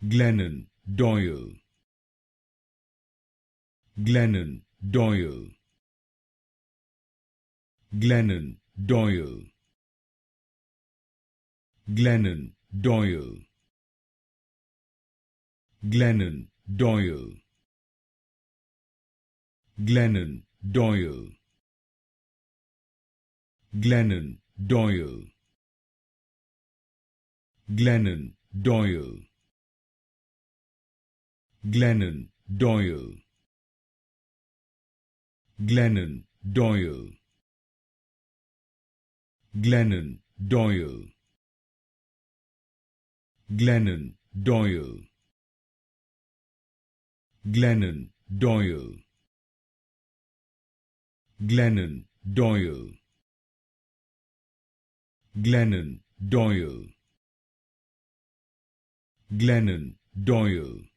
Glennon Doyle, Glennon Doyle, Glennon Doyle, Glennon Doyle, Glennon Doyle, Glennon Doyle, Glennon Doyle, Glennon Doyle, Glennon Doyle, Glennon Doyle, Glennon Doyle, Glennon Doyle, Glennon Doyle, Glennon Doyle, Glennon Doyle, Glennon Doyle,